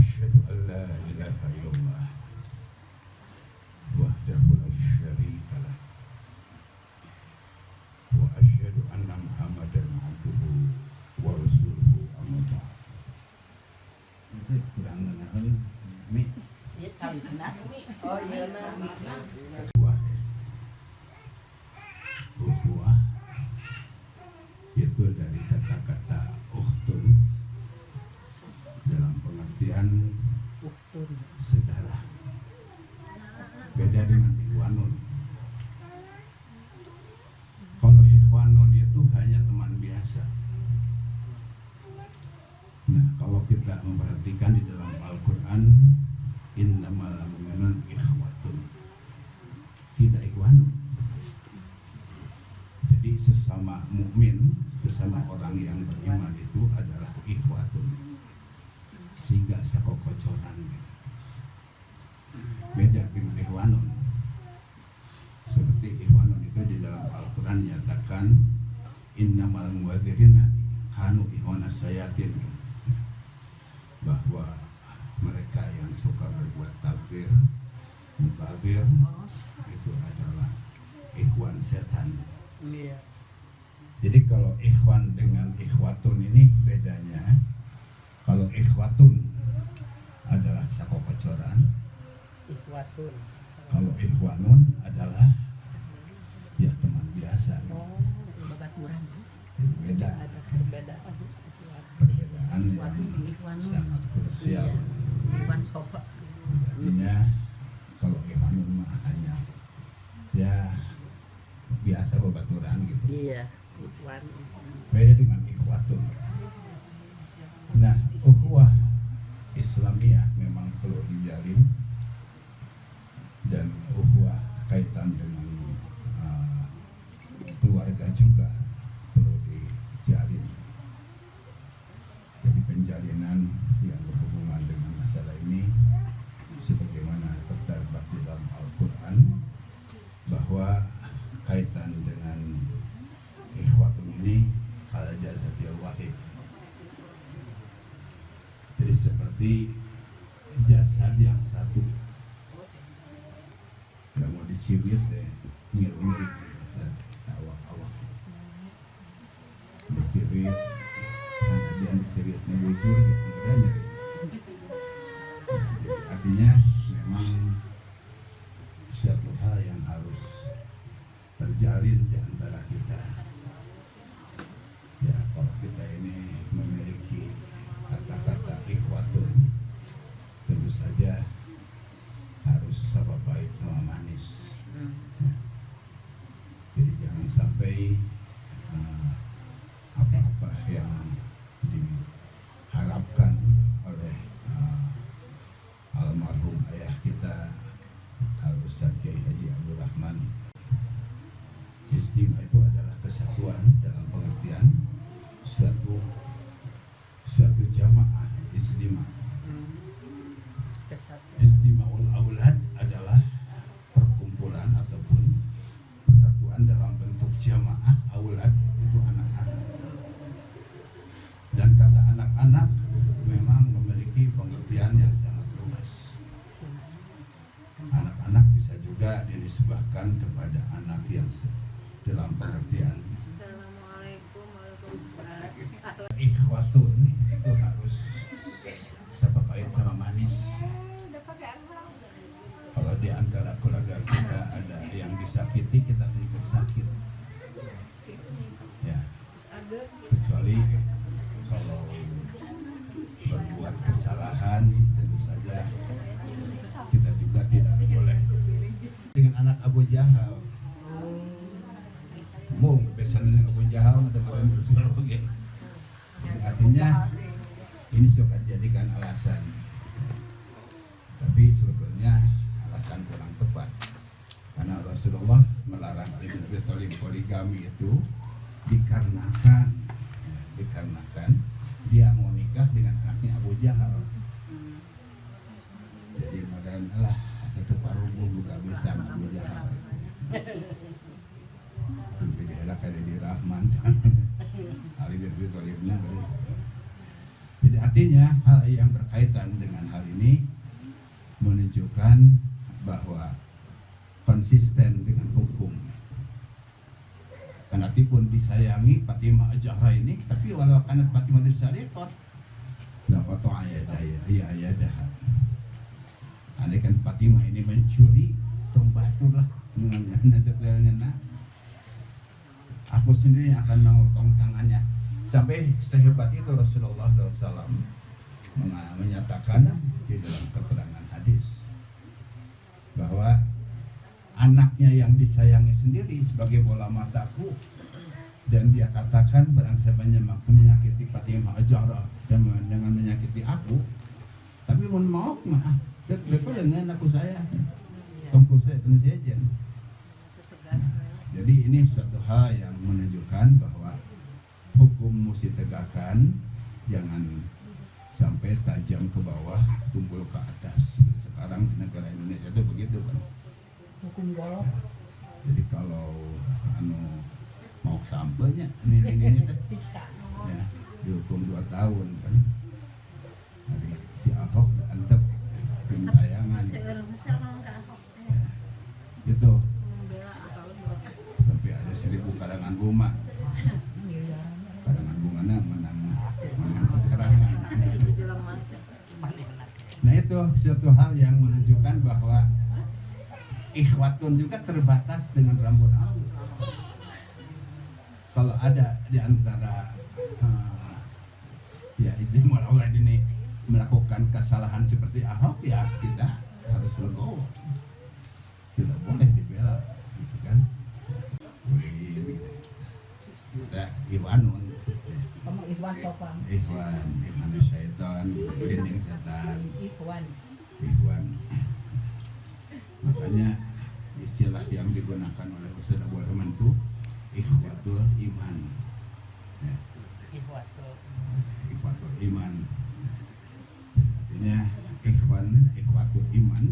Asyhadu an la ilaha illallah wahdahu la syarika lah wa asyhadu anna Muhammadan abduhu wa rasuluhu amma ba'd. Kurang nahan mi. Iya kali kena mi. Oh iya nah. Ukhuwah itu dari kata-kata ukhtun dalam pengertian saudara. Beda dengan ikhwanun. Kalau ikhwanun itu hanya teman biasa. Nah, kalau kita memperhatikan di dalam Al-Quran, innamal mu'minun ikhwatun, tidak ikhwanun. Jadi sesama mukmin, sesama orang yang beriman itu adalah ikhwatun, sehingga sakokocoran. Beda dengan ikhwanun. Seperti ikhwanun itu di dalam Al-Quran nyatakan innamal muwadzirina kanu ikhwana sayatin, bahwa mereka yang suka berbuat kafir, mubazir, itu adalah ikhwan setan. Iya. Jadi kalau ikhwan dengan ikhwatun ini bedanya. Kalau ikhwatun adalah sakokocoran, Ikhwatun. kalau ikhwanun adalah ya teman biasa. Oh, babaturan. Beda. Ada perbedaan. Perbedaan yang Ikhwanun. sangat krusial. Ikhwan sofa. Artinya kalau ikhwanun mah hanya ya biasa babaturan gitu. Iya, ikhwan. Beda dengan ikhwatun. Nah, ukhuwah Islamiyah memang perlu dijalin, dan ukhuwah kaitan dengan keluarga juga perlu dijalin. Jadi penjalinan yang berhubungan dengan masalah ini sebagaimana terdapat di dalam Al-Quran, bahwa kaitan dengan ikhwatun ini kal jasadil wahid. Jadi seperti jasad yang satu, nggak mau dicibit deh, ngirit-ngirit awak-awak dicibit, kemudian diciritnya bujur gitu, kemudian nyeri. Artinya memang suatu hal yang harus terjalin di antara kita. Ya, kalau kita ini memiliki kata-kata ikhwatun, tentu saja harus sama baik sama manis. Jadi jangan sampai apa-apa yang diharapkan oleh almarhum ayah kita Al-Ustaz Kiai Haji Abdul Rahman. Istimewa itu adalah kesatuan dalam pengertian suatu jamaah istimewa. Istimewaul aulad adalah perkumpulan ataupun persatuan dalam bentuk jamaah. Aulad itu anak-anak, dan kata anak-anak memang memiliki pengertian yang sangat luas. Anak-anak bisa juga dinisbahkan kepada anak yang dalam pengertian ikhwatun itu harus sama baik sama manis. Kalau di antara keluarga kita ada yang disakiti, kita ikut sakit. Ya, kecuali kalau berbuat kesalahan, tentu saja kita juga tidak boleh. Dengan anak Abu Jahal, biasanya Abu Jahal dengerin begitu. Artinya ini suka dijadikan alasan, tapi sebetulnya alasan kurang tepat, karena Rasulullah melarang Ali bin Abi Thalib poligami itu dikarenakan dia mau nikah dengan anaknya Abu Jahal. Jadi modern lah satu paruh juga bisa Abu Jahal. Tapi dia kayak di Rahman. Ali bin Abi Thalibnya. Jadi artinya hal yang berkaitan dengan hal ini menunjukkan bahwa konsisten dengan hukum. Kenatipun disayangi Fatimah Az-Zahra ini, tapi walau kanat Fatimah Az-Zahra la qata ayadah. Andai kan Fatimah ini mencuri, tong batur lah dengan aku sendiri akan memotong tangannya. Sampai sehebat itu Rasulullah SAW menyatakan di dalam keterangan hadis bahwa anaknya yang disayangi sendiri sebagai bola mataku, dan dia katakan barang siapa menyakiti Fatimah Az-Zahra dengan menyakiti aku, tapi mohon maaf maaf betul dengan aku saya tongku saya tentu saja. Jadi ini suatu hal yang menunjukkan bahwa hukum mesti tegakkan, jangan sampai tajam ke bawah, tumpul ke atas. Sekarang di negara Indonesia itu begitu kan. Hukum golok. Jadi kalau mau sampelnya ini Siksa. ya, dihukum 2 tahun kan. Hari si Ahok antep pintayangan. Itu sampai ada 1000 karangan bunga. Karangan bunganya menang keserangan. Nah itu suatu hal yang menunjukkan bahwa ikhwatun juga terbatas dengan rambut alu. Kalau ada di antara ya istimewa Allah ini melakukan kesalahan seperti Ahok, ya kita harus legowo, tidak boleh dibela, gitu kan. Kita Iwanun, Kamu Ikhwan Sopang. Ikhwan syaitan, dinding setan, Ikhwan. Makanya istilah yang digunakan oleh Ustaz Abu Rahman itu ikhwatul iman. Ya. Ikhwatul iman. Artinya ikhwatul iman,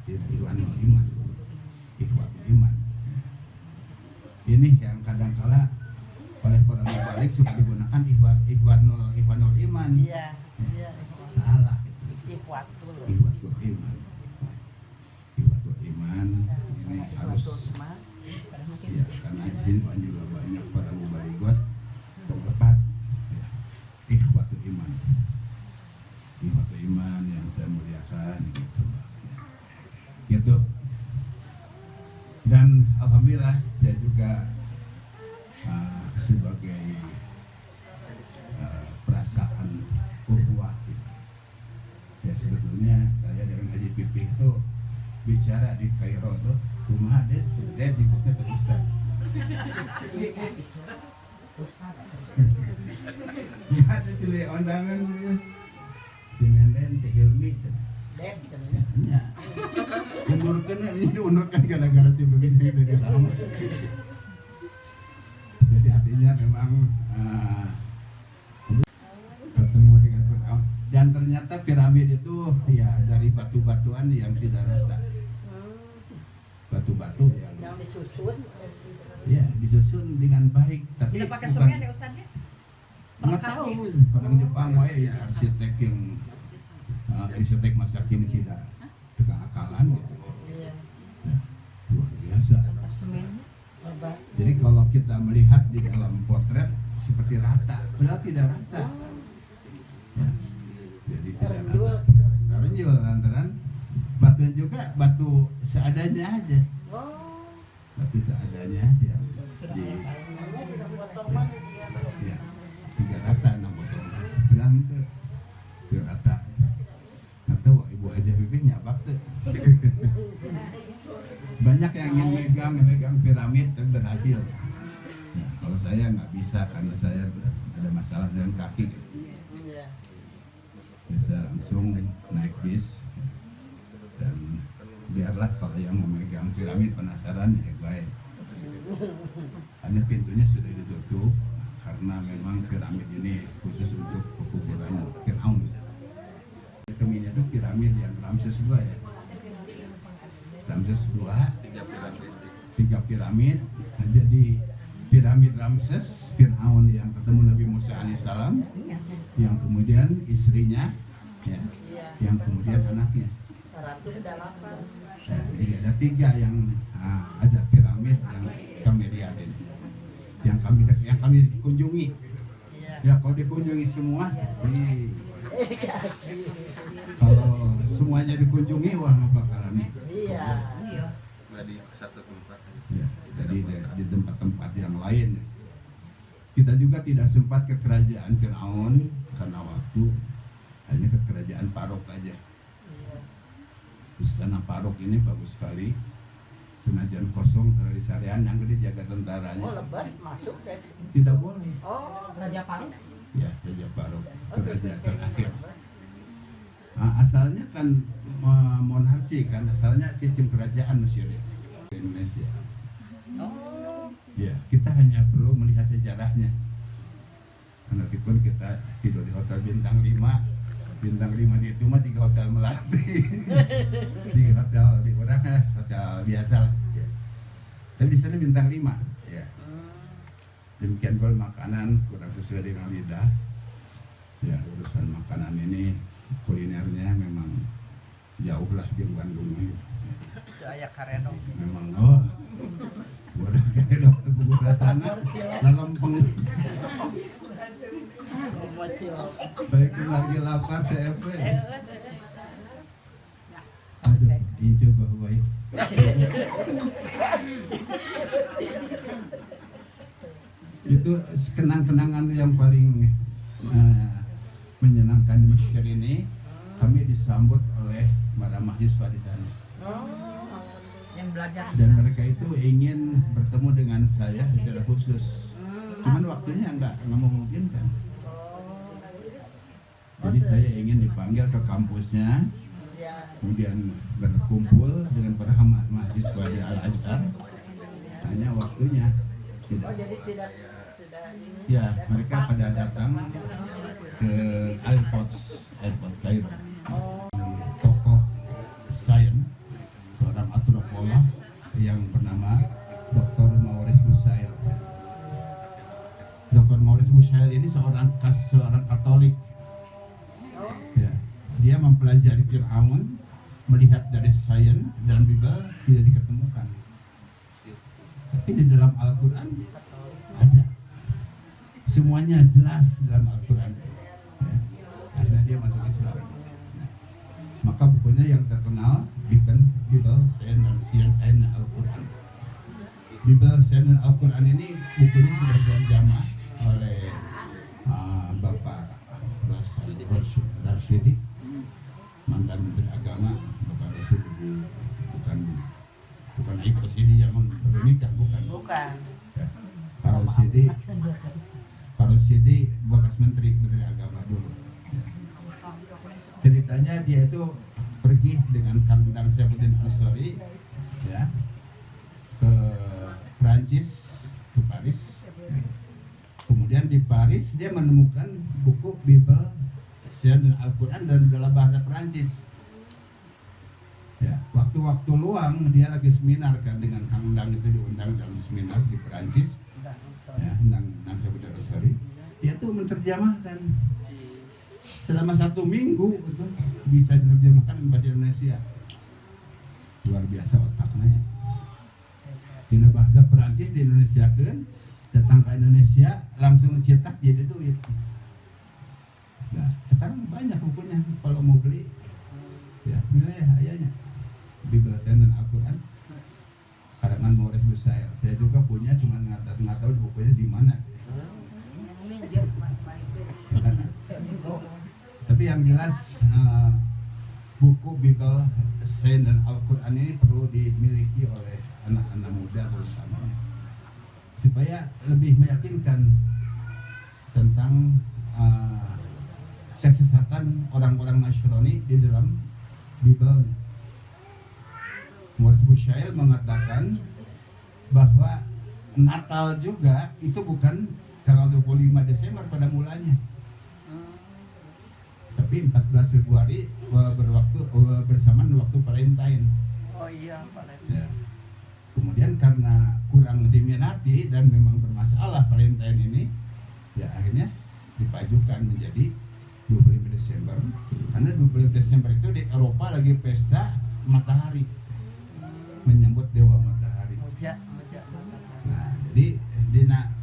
tidak ikhwanul iman. Ikhwatul iman. Ini yang kadang-kala oleh para mubalik suka digunakan ikhwanul iman. Iya. Salah. Ikhwatul. Ikhwatul iman. Ikhwatul iman ini harus ya, karena di sini kan juga banyak para mubaligot pengepat ya. Ikhwatul iman. Ikhwatul iman yang saya muliakan gitu. Dan alhamdulillah saya juga sebagai perasaan ukhuwah gitu. Ya sebetulnya saya dengan Haji Pipih itu bicara di Kairo tuh rumah dia nyebutnya ke Ustaz. Ya ada pilih undangan Dinenden Teh Hilmi ya unurkan gara-gara tiba ini udah lama. Jadi artinya memang ketemu dengan Fir'aun, dan ternyata piramid itu ya dari batu-batuan yang tidak rata, batu-batu yang disusun. ya disusun dengan baik, tapi Tidak pakai semen ya Ustaznya? nggak tahu orang Jepang ya arsitek yang arsitek masa kini tidak akalan gitu. Iya. Ya, luar biasa. Semennya. Jadi kalau kita melihat di dalam potret seperti rata, padahal tidak rata. Ya, jadi tidak rata. Renjul lantaran batunya juga batu seadanya aja. Batu seadanya aja. Ya, 3 rata 6 potong. Bilang itu rata. Atau Ibu Haji Pipih nyabak tuh. Banyak yang ingin megang piramid dan berhasil. Nah, kalau saya nggak bisa karena saya ada masalah dengan kaki. Bisa langsung naik bis dan biarlah kalau yang memegang piramid penasaran ya baik. Hanya pintunya sudah ditutup karena memang piramid ini khusus untuk pekuburan Fir'aun. Keminya itu piramid yang Ramses II ya. Ramses II 3 piramid. Jadi piramid Ramses, Fir'aun yang ketemu Nabi Musa alaihissalam, yang kemudian istrinya ya, yang kemudian anaknya. Ratu sudah 8. Nah, jadi ada 3 yang ada piramid yang kami lihatin, yang kami kunjungi. Ya kalau dikunjungi semua, kalau semuanya dikunjungi, wah nggak bakalan. Iya. Di satu tempat. Ya, jadi di tempat-tempat yang lain. Kita juga tidak sempat ke kerajaan Firaun karena waktu, hanya ke kerajaan Parok aja. Istana Parok ini bagus sekali, senajan kosong dari Sarian yang gede jaga tentaranya. Oh, lebat masuk deh. Tidak boleh. Oh, Raja Parok. Ya, Raja Parok, kerajaan terakhir. Asalnya kan monarki kan, asalnya sistem kerajaan Mesir di Indonesia. Oh. Ya, kita hanya perlu melihat sejarahnya. Meskipun kita tidur di hotel bintang 5 di itu mah 3 hotel melati. Di hotel di orangnya hotel biasa lah. Ya. Tapi di sana bintang 5. Ya. Demikian pula makanan kurang sesuai dengan lidah. Ya, urusan makanan ini kulinernya memang jauh lah di Bandung. Itu ayah Kareno. Memang udah kayak dokter buku sana dalam baik lagi lapar CFP. Aduh, hijau bahwa itu kenang-kenangan yang paling menyenangkan di Mesir ini. Kami disambut oleh para mahasiswa di sana. Yang belajar. Dan mereka itu ingin bertemu dengan saya secara khusus. Cuman waktunya nggak memungkinkan. Jadi saya ingin dipanggil ke kampusnya, kemudian berkumpul dengan para mahasiswa di Al-Azhar. Hanya waktunya tidak. Oh, jadi tidak Ya, mereka pada datang ke airport Kairo. Tokoh sains, seorang antropolog yang bernama Dr. Maurice Bucaille. Dr. Maurice Bucaille ini seorang Katolik. Ya, dia mempelajari Fir'aun, melihat dari sains dan Bible tidak diketemukan. Tapi di dalam Al-Quran ada. Semuanya jelas dalam Al-Quran. Ya, karena dia masuk Islam. Nah, maka bukunya yang terkenal Bible, Sains dan Sains Al-Quran. Bible, Sains dan Al-Quran ini bukunya sudah terjemah oleh Bapak Rashidi, mantan Menteri Agama. Bapak Rashidi bukan Ibu Rashidi yang bernikah, bukan. Ya, Pak Rashidi bekas Menteri Agama dulu. Ya. Ceritanya dia itu pergi dengan Kang Dang Syaifuddin Ansori, ya, ke Prancis, ke Paris. Kemudian di Paris dia menemukan buku Bible, Sains dan Al-Quran dan dalam bahasa Prancis. Ya, waktu-waktu luang dia lagi seminar kan dengan Kang Dang, itu diundang dalam seminar di Prancis. Ya, Dang Syaifuddin Ansori. Dia tuh menerjemahkan selama 1 minggu itu bisa diterjemahkan bahasa Indonesia. Luar biasa otaknya. Di bahasa Perancis di Indonesia kan, datang ke Indonesia langsung cetak jadi duit. Nah, sekarang banyak bukunya kalau mau beli. Ya, nilai ayahnya Bible dan Al-Quran karangan Maurice Bucaille. Saya juga punya, cuma nggak tahu bukunya di mana. Tapi yang jelas buku Bible, Sains dan Al-Quran ini perlu dimiliki oleh anak-anak muda terutama supaya lebih meyakinkan tentang kesesatan orang-orang Nasrani di dalam Bible. Maurice Bucaille mengatakan bahwa Natal juga itu bukan tanggal 25 Desember pada mulanya, tapi 14 Februari bersamaan waktu Valentine. Oh iya, Valentine. Ya. Kemudian karena kurang diminati dan memang bermasalah Valentine ini, ya akhirnya dipajukan menjadi 25 Desember. Karena 25 Desember itu di Eropa lagi pesta matahari, menyambut dewa matahari. Moja. Nah, jadi dina